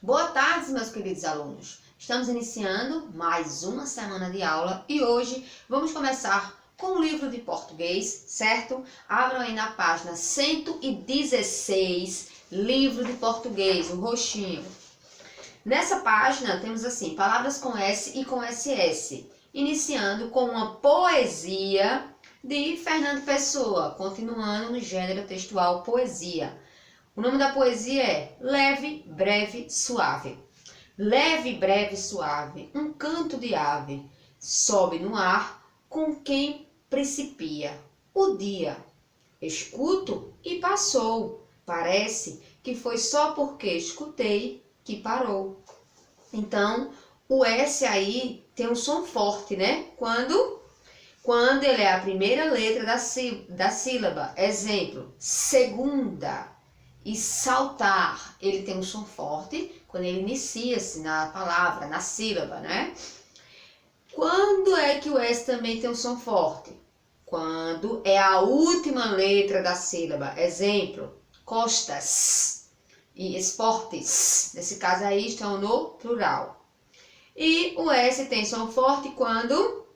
Boa tarde, meus queridos alunos. Estamos iniciando mais uma semana de aula e hoje vamos começar com o livro de português, certo? Abram aí na página 116, livro de português, o roxinho. Nessa página temos assim, palavras com S e com SS, iniciando com uma poesia de Fernando Pessoa, continuando no gênero textual poesia. O nome da poesia é Leve, Breve, Suave. Leve, breve, suave, um canto de ave, sobe no ar com quem principia o dia. Escuto e passou, parece que foi só porque escutei que parou. Então, o S aí tem um som forte, né? Quando ele é a primeira letra da sílaba. Exemplo, segunda. E saltar, ele tem um som forte quando ele inicia-se na palavra, na sílaba, né? Quando é que o S também tem um som forte? Quando é a última letra da sílaba. Exemplo, costas e esportes. Nesse caso aí estão no plural. E o S tem som forte quando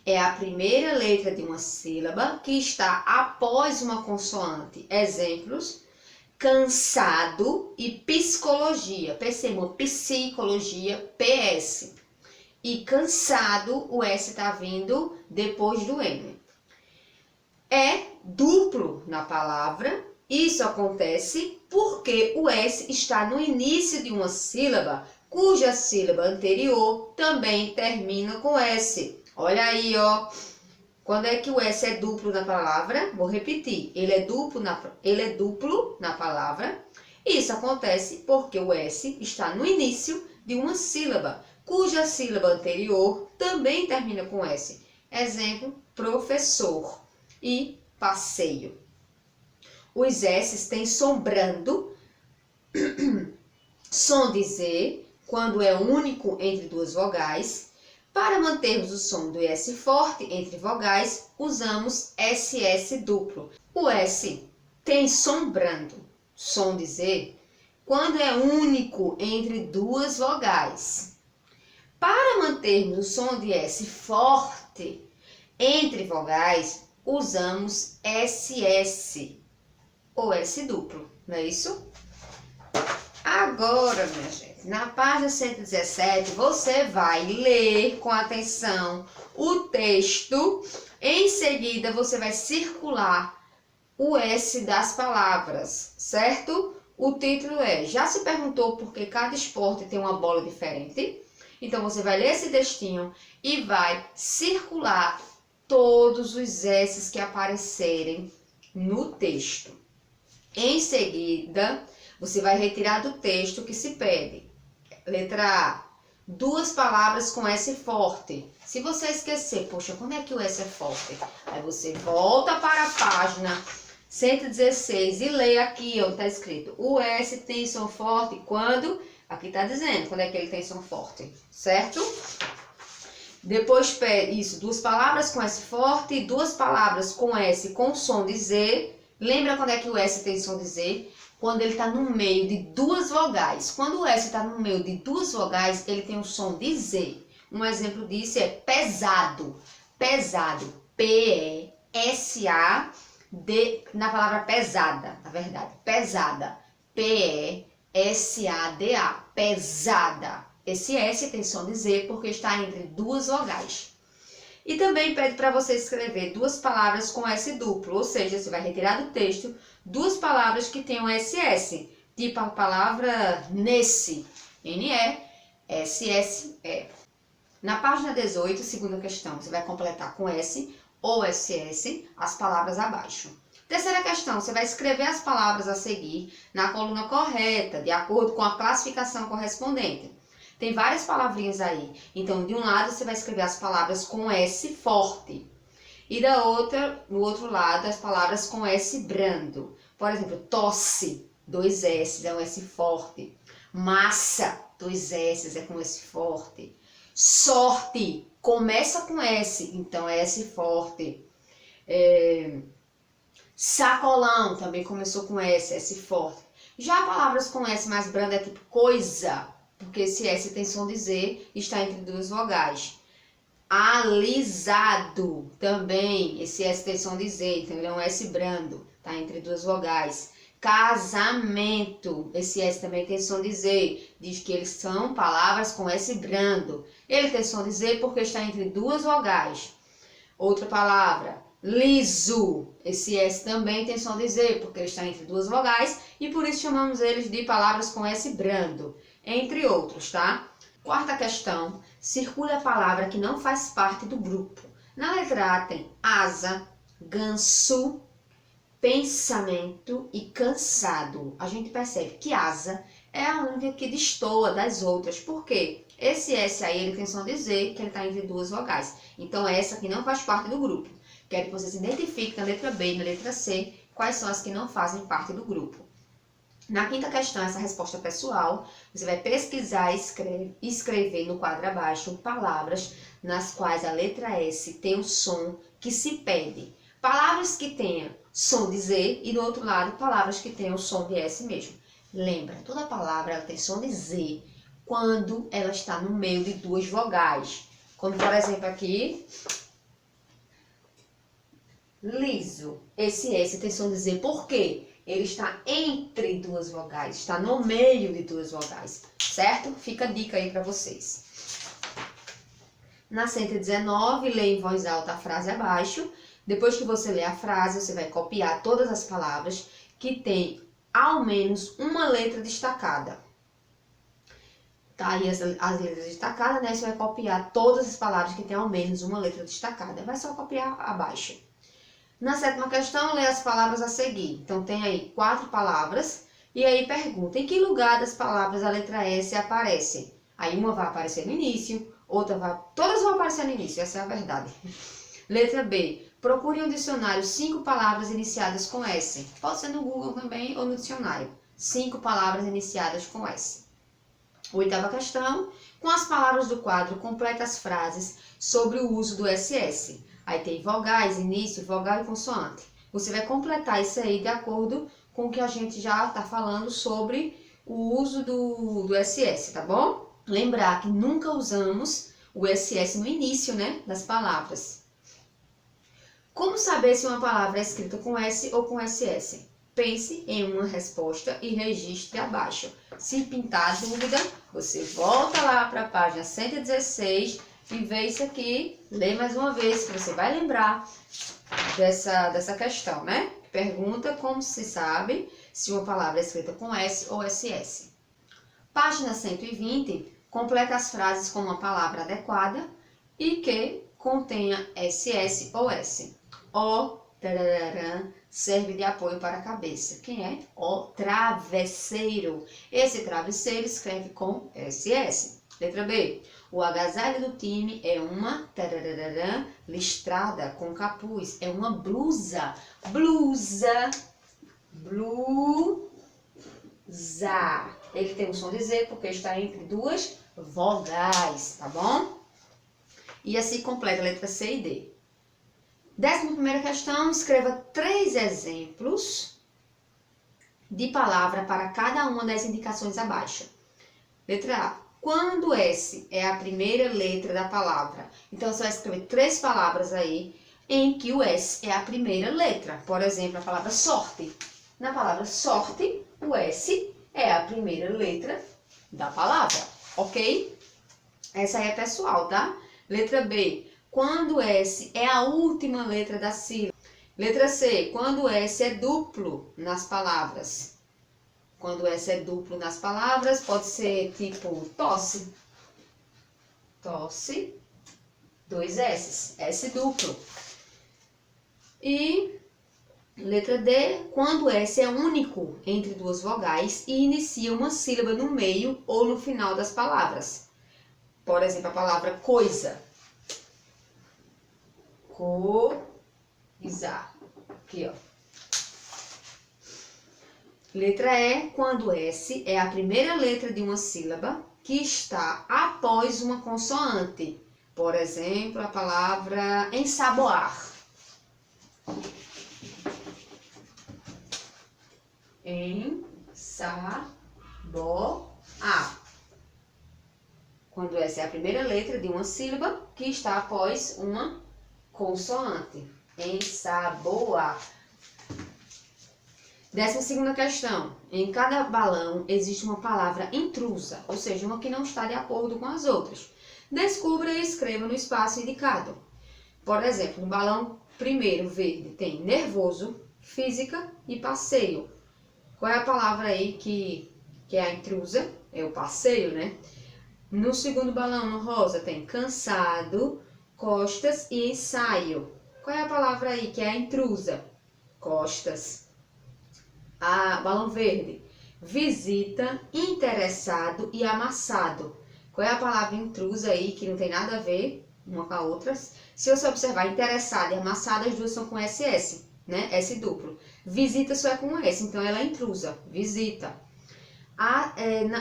é a primeira letra de uma sílaba que está após uma consoante. Exemplos, cansado e psicologia. Percebam, psicologia, PS. E cansado, o S está vindo depois do N. É duplo na palavra. Isso acontece porque o S está no início de uma sílaba, cuja sílaba anterior também termina com S. Olha aí, ó. Quando é que o S é duplo na palavra? Vou repetir. Ele é duplo na palavra. Isso acontece porque o S está no início de uma sílaba, cuja sílaba anterior também termina com S. Exemplo, professor e passeio. Os S têm sombrando, som de Z, quando é único entre duas vogais. Para mantermos o som do S forte entre vogais, usamos SS duplo. O S tem sombrando, som de Z, quando é único entre duas vogais. Para mantermos o som de S forte entre vogais, usamos SS ou S duplo, não é isso? Agora, minha gente, na página 117, você vai ler com atenção o texto. Em seguida, você vai circular o S das palavras, certo? O título é: já se perguntou por que cada esporte tem uma bola diferente? Então, você vai ler esse textinho e vai circular todos os S's que aparecerem no texto. Em seguida, você vai retirar do texto o que se pede. Letra A, duas palavras com S forte. Se você esquecer, poxa, quando é que o S é forte? Aí você volta para a página 116 e lê aqui onde está escrito: o S tem som forte quando... Aqui está dizendo quando é que ele tem som forte, certo? Depois pede isso, duas palavras com S forte e duas palavras com S com som de Z. Lembra quando é que o S tem som de Z? Quando ele está no meio de duas vogais. Quando o S está no meio de duas vogais, ele tem o som de Z. Um exemplo disso é pesado. Pesado. P-E-S-A-D, na palavra pesada, na verdade. Pesada. P-E-S-A-D-A. Pesada. Esse S tem som de Z porque está entre duas vogais. E também pede para você escrever duas palavras com S duplo, ou seja, você vai retirar do texto duas palavras que tenham SS, tipo a palavra nesse, N-E-S-S-E. Na página 18, segunda questão, você vai completar com S ou SS as palavras abaixo. Terceira questão, você vai escrever as palavras a seguir na coluna correta, de acordo com a classificação correspondente. Tem várias palavrinhas aí. Então, de um lado, você vai escrever as palavras com S forte. E no outro lado, as palavras com S brando. Por exemplo, tosse, dois S, é um S forte. Massa, dois S, é com S forte. Sorte, começa com S, então é S forte. Sacolão, também começou com S, S forte. Já palavras com S mais branda é tipo coisa, porque esse S tem som de Z e está entre duas vogais. Alisado também, esse S tem som de Z, então ele é um S brando, tá entre duas vogais. Casamento, esse S também tem som de Z, diz que eles são palavras com S brando. Ele tem som de Z porque está entre duas vogais. Outra palavra, liso, esse S também tem som de Z porque ele está entre duas vogais e por isso chamamos eles de palavras com S brando, entre outros, tá? Quarta questão, circula a palavra que não faz parte do grupo. Na letra A tem asa, ganso, pensamento e cansado. A gente percebe que asa é a única que destoa das outras. Por quê? Esse S aí ele tem som de Z, que ele está entre duas vogais. Então essa aqui não faz parte do grupo. Quero que vocês identifiquem na letra B e na letra C quais são as que não fazem parte do grupo. Na quinta questão, essa resposta pessoal, você vai pesquisar e escrever no quadro abaixo palavras nas quais a letra S tem o som que se pede. Palavras que tenham som de Z e do outro lado, palavras que tenham som de S mesmo. Lembra, toda palavra ela tem som de Z quando ela está no meio de duas vogais. Como, por exemplo, aqui, liso. Esse S tem som de Z por quê? Ele está entre duas vogais, está no meio de duas vogais, certo? Fica a dica aí para vocês. Na 119, leia em voz alta a frase abaixo. Depois que você ler a frase, você vai copiar todas as palavras que têm ao menos uma letra destacada. Tá aí as letras destacadas, né? Você vai copiar todas as palavras que têm ao menos uma letra destacada. Vai só copiar abaixo. Na sétima questão, lê as palavras a seguir. Então, tem aí 4 palavras. E aí pergunta, em que lugar das palavras a letra S aparece? Aí uma vai aparecer no início, outra vai... Todas vão aparecer no início, essa é a verdade. Letra B, procure em um dicionário 5 palavras iniciadas com S. Pode ser no Google também ou no dicionário. 5 palavras iniciadas com S. Oitava questão, com as palavras do quadro, completa as frases sobre o uso do SS. Aí tem vogais, início, vogal e consoante. Você vai completar isso aí de acordo com o que a gente já está falando sobre o uso do SS, tá bom? Lembrar que nunca usamos o SS no início, né, das palavras. Como saber se uma palavra é escrita com S ou com SS? Pense em uma resposta e registre abaixo. Se pintar dúvida, você volta lá para a página 116 e vê isso aqui, lê mais uma vez, que você vai lembrar dessa questão, né? Pergunta como se sabe se uma palavra é escrita com S ou SS. Página 120, completa as frases com uma palavra adequada e que contenha SS ou S. O tararã, serve de apoio para a cabeça. Quem é? O travesseiro. Esse travesseiro escreve com SS. Letra B. O agasalho do time é uma tararã, listrada com capuz. É uma blusa. Blusa. Blusa. Ele tem o som de Z porque está entre duas vogais, tá bom? E assim completa a letra C e D. 11ª questão, escreva 3 exemplos de palavra para cada uma das indicações abaixo. Letra A. Quando S é a primeira letra da palavra, então você vai escrever 3 palavras aí em que o S é a primeira letra. Por exemplo, a palavra sorte. Na palavra sorte, o S é a primeira letra da palavra, ok? Essa aí é pessoal, tá? Letra B. Quando S é a última letra da sílaba. Letra C. Quando S é duplo nas palavras. Quando S é duplo nas palavras, pode ser tipo tosse. Tosse. 2 S. S duplo. E letra D. Quando S é único entre duas vogais e inicia uma sílaba no meio ou no final das palavras. Por exemplo, a palavra coisa. Coisa. Aqui, ó. Letra E, quando S é a primeira letra de uma sílaba que está após uma consoante. Por exemplo, a palavra ensaboar. Quando essa é a primeira letra de uma sílaba que está após uma consoante. Ensaboar. 12ª questão. Em cada balão existe uma palavra intrusa, ou seja, uma que não está de acordo com as outras. Descubra e escreva no espaço indicado. Por exemplo, no balão primeiro, verde, tem nervoso, física e passeio. Qual é a palavra aí que é a intrusa? É o passeio, né? No segundo balão, no rosa, tem cansado, costas e ensaio. Qual é a palavra aí que é a intrusa? Costas. Balão verde, visita, interessado e amassado. Qual é a palavra intrusa aí que não tem nada a ver uma com a outra? Se você observar, interessado e amassado, as duas são com SS, né? S duplo. Visita só é com S, então ela é intrusa, visita.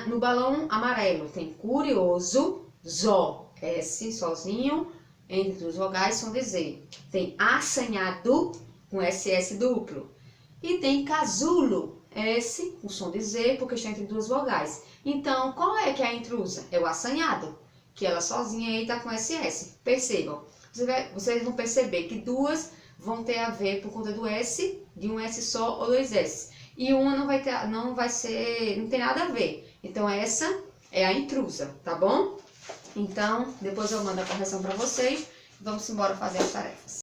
No balão amarelo tem curioso, zó, S sozinho, entre os vogais som de Z. Tem assanhado, com SS duplo. E tem casulo, S com som de Z, porque está entre duas vogais. Então, qual é que é a intrusa? É o assanhado, que ela sozinha aí está com SS. Percebam, vocês vão perceber que duas vão ter a ver por conta do S, de um S só ou dois S. E uma não tem nada a ver. Então, essa é a intrusa, tá bom? Então, depois eu mando a correção para vocês. Vamos embora fazer as tarefas.